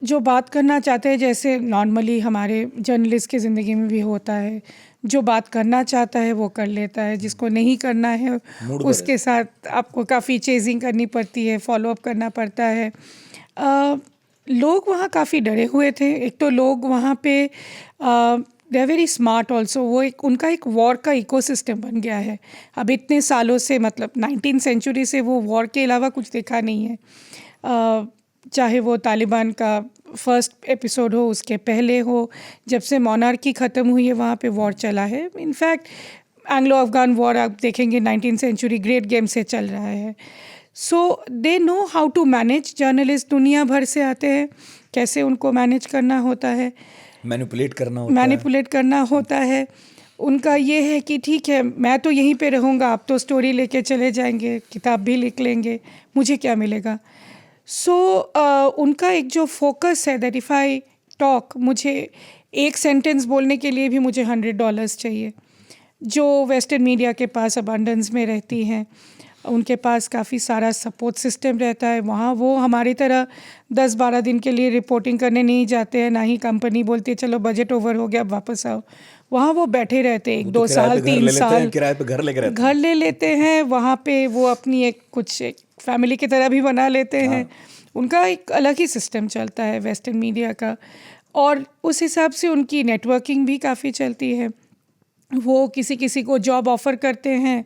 जो बात करना चाहते हैं, जैसे नॉर्मली हमारे जर्नलिस्ट की ज़िंदगी में भी होता है, जो बात करना चाहता है वो कर लेता है, जिसको नहीं करना है मूड पर है। उसके साथ आपको काफ़ी चेजिंग करनी पड़ती है, फॉलो अप करना पड़ता है। लोग वहाँ काफ़ी डरे हुए थे। एक तो लोग वहाँ पे they are very smart also. वो एक उनका एक वॉर का इकोसिस्टम बन गया है। अब इतने सालों से, मतलब 19th सेंचुरी से वो वॉर के अलावा कुछ देखा नहीं है। चाहे वो तालिबान का फर्स्ट एपिसोड हो, उसके पहले हो, जब से मोनार्की ख़त्म हुई है वहाँ पे वॉर चला है। इनफैक्ट एंग्लो अफ़गान वॉर आप देखेंगे 19th सेंचुरी ग्रेट गेम से चल रहा है। So they know how to manage. Journalist दुनिया भर से आते हैं, कैसे उनको मैनेज करना होता है, मैनिपुलेट करना होता है। मैनिपुलेट करना होता है। उनका ये है कि ठीक है, मैं तो यहीं पे रहूँगा, आप तो स्टोरी लेके चले जाएंगे, किताब भी लिख लेंगे, मुझे क्या मिलेगा। सो उनका एक जो फोकस है दैट इफ़ आई टॉक, मुझे एक सेंटेंस बोलने के लिए भी मुझे $100 चाहिए, जो वेस्टर्न मीडिया के पास अबंडेंस में रहती हैं। उनके पास काफ़ी सारा सपोर्ट सिस्टम रहता है। वहाँ वो हमारी तरह 10-12 दिन के लिए रिपोर्टिंग करने नहीं जाते हैं, ना ही कंपनी बोलती है चलो बजट ओवर हो गया अब वापस आओ। वहाँ वो बैठे रहते हैं वो तो 1-2 किराए साल पे घर 3 ले लेते हैं, साल, किराए पे घर लेके रहते घर हैं। ले लेते हैं। वहाँ पे वो अपनी एक फैमिली की तरह भी बना लेते हैं। हाँ। उनका एक अलग ही सिस्टम चलता है वेस्टर्न मीडिया का, और उस हिसाब से उनकी नेटवर्किंग भी काफ़ी चलती है। वो किसी किसी को जॉब ऑफ़र करते हैं,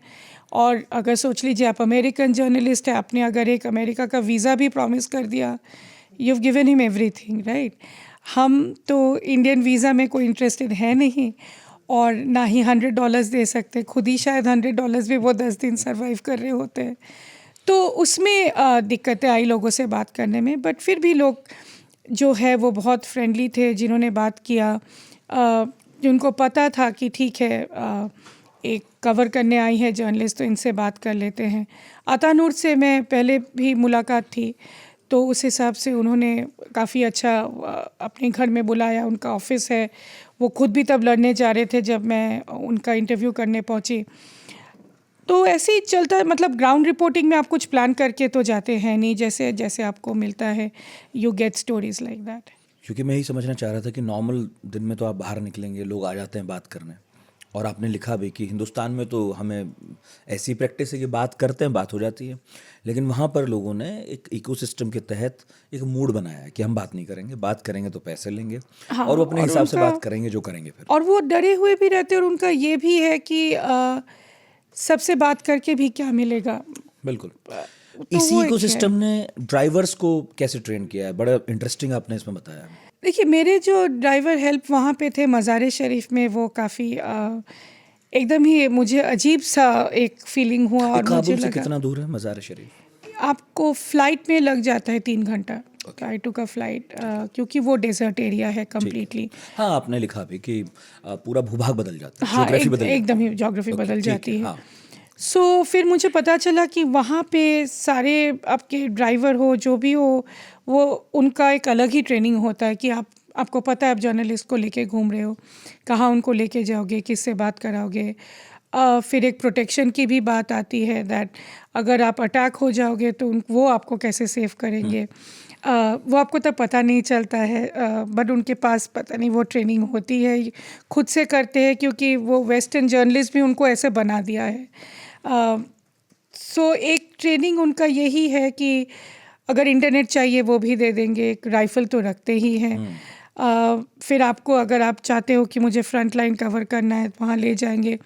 और अगर सोच लीजिए आप अमेरिकन जर्नलिस्ट है, आपने अगर एक अमेरिका का वीज़ा भी प्रॉमिस कर दिया, you have given him everything, right. हम तो इंडियन वीज़ा में कोई इंटरेस्टेड है नहीं, और ना ही $100 दे सकते। खुद ही शायद $100 भी वो 10 दिन सर्वाइव कर रहे होते हैं। तो उसमें दिक्कतें आई लोगों से बात करने में, बट फिर भी लोग जो है वो बहुत फ्रेंडली थे जिन्होंने बात किया। जिनको पता था कि ठीक है, एक कवर करने आई है जर्नलिस्ट, तो इनसे बात कर लेते हैं। अतानूर से मैं पहले भी मुलाकात थी, तो उस हिसाब से उन्होंने काफ़ी अच्छा अपने घर में बुलाया। उनका ऑफिस है, वो खुद भी तब लड़ने जा रहे थे जब मैं उनका इंटरव्यू करने पहुंची। तो ऐसे ही चलता है, मतलब ग्राउंड रिपोर्टिंग में आप कुछ प्लान करके तो जाते हैं नहीं, जैसे जैसे आपको मिलता है, you get stories like that. क्योंकि मैं यही समझना चाह रहा था कि नॉर्मल दिन में तो आप बाहर निकलेंगे, लोग आ जाते हैं बात करने, और आपने लिखा भी कि हिंदुस्तान में तो हमें ऐसी प्रैक्टिस है कि बात करते हैं, बात हो जाती है। लेकिन वहाँ पर लोगों ने एक इकोसिस्टम के तहत एक मूड बनाया है कि हम बात नहीं करेंगे, बात करेंगे तो पैसे लेंगे, हाँ, और वो अपने और हिसाब से उनका, बात करेंगे जो करेंगे फिर। और वो डरे हुए भी रहते हैं, और उनका ये भी है कि सबसे बात करके भी क्या मिलेगा। बिल्कुल। तो इसी वो एक है। इकोसिस्टम ने ड्राइवर्स को कैसे ट्रेन किया है, बड़ा इंटरेस्टिंग आपने इसमें बताया। देखिए, मेरे जो ड्राइवर हेल्प वहाँ पे थे मज़ार शरीफ में, वो काफ़ी एकदम ही मुझे अजीब सा एक फीलिंग हुआ, ये और मुझे काबुल से लगा कितना दूर है मज़ार शरीफ? आपको फ़्लाइट में लग जाता है 3 घंटा। ओके। आई टूक अ फ़्लाइट, क्योंकि वो डेज़र्ट एरिया है ठीक है। कम्प्लीटली। हाँ, आपने लिखा भी कि पूरा भूभाग बदल जाता है, हाँ, ज्योग्राफी बदल जाती एकदम है। ही ज्योग्राफी ओके, बदल ठीक है। जाती है। हाँ। सो फिर मुझे पता चला कि वहाँ पे सारे आपके ड्राइवर हो जो भी हो, वो उनका एक अलग ही ट्रेनिंग होता है कि आपको पता है आप जर्नलिस्ट को लेके घूम रहे हो, कहाँ उनको लेके जाओगे, किससे बात कराओगे। फिर एक प्रोटेक्शन की भी बात आती है, दैट अगर आप अटैक हो जाओगे तो वो आपको कैसे सेव करेंगे। वो आपको तब पता नहीं चलता है, बट उनके पास पता नहीं वो ट्रेनिंग होती है, खुद से करते हैं, क्योंकि वो वेस्टर्न जर्नलिस्ट भी उनको ऐसे बना दिया है। सो एक ट्रेनिंग उनका यही है कि अगर इंटरनेट चाहिए वो भी दे देंगे, एक राइफ़ल तो रखते ही हैं। फिर आपको अगर आप चाहते हो कि मुझे फ्रंट लाइन कवर करना है तो वहाँ ले जाएंगे।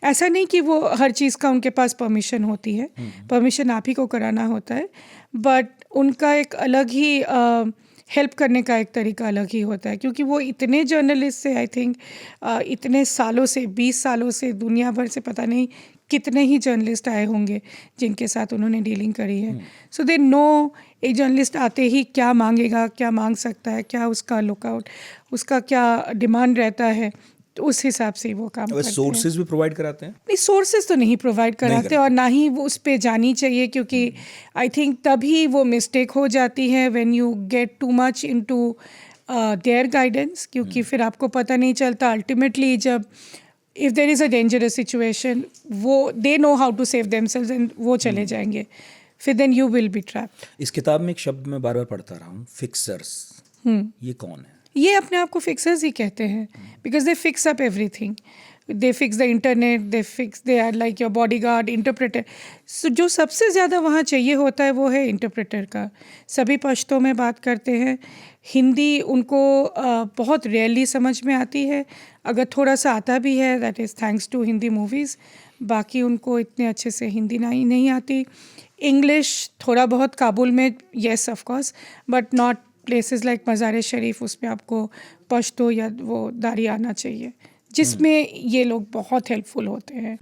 ऐसा नहीं कि वो हर चीज़ का उनके पास परमिशन होती है, परमिशन आप ही को कराना होता है, बट उनका एक अलग ही हेल्प करने का एक तरीका अलग ही होता है, क्योंकि वो इतने जर्नलिस्ट से, आई थिंक इतने सालों से, 20 सालों से दुनिया भर से पता नहीं कितने ही जर्नलिस्ट आए होंगे जिनके साथ उन्होंने डीलिंग करी है। सो दे नो एक जर्नलिस्ट आते ही क्या मांगेगा, क्या मांग सकता है, क्या उसका लुकआउट, उसका क्या डिमांड रहता है, तो उस हिसाब से वो काम और करते हैं। सोर्सेज भी प्रोवाइड कराते हैं? नहीं, सोर्सेज तो नहीं प्रोवाइड नहीं कराते, और कराते। ना ही वो उस पे जानी चाहिए, क्योंकि आई थिंक तभी वो मिस्टेक हो जाती है when you get too much into their guidance, क्योंकि फिर आपको पता नहीं चलता अल्टीमेटली जब if there is a dangerous situation, वो they know how to save themselves and वो चले जाएंगे, फिर then you will be trapped. इस किताब में एक शब्द मैं बार बार पढ़ता रहा हूँ, फिक्सर्स। ये कौन है? ये अपने आप को फिक्सर्स ही कहते हैं, because they fix up everything. They fix the internet, they are like your body guard, interpreter. So जो सबसे ज़्यादा वहाँ चाहिए होता है वो है इंटरप्रेटर का. सभी पश्तो में बात करते हैं. हिंदी उनको बहुत रेयरली समझ में आती है. अगर थोड़ा सा आता भी है, that is thanks to Hindi movies. बाकी उनको इतने अच्छे से हिंदी नहीं आती. इंग्लिश थोड़ा बहुत काबुल में, yes of course, but not places like मज़ार शरीफ. उसमें आपको पश्तो या वो दारी आना चाहिए, जिसमें ये लोग बहुत हेल्पफुल होते हैं.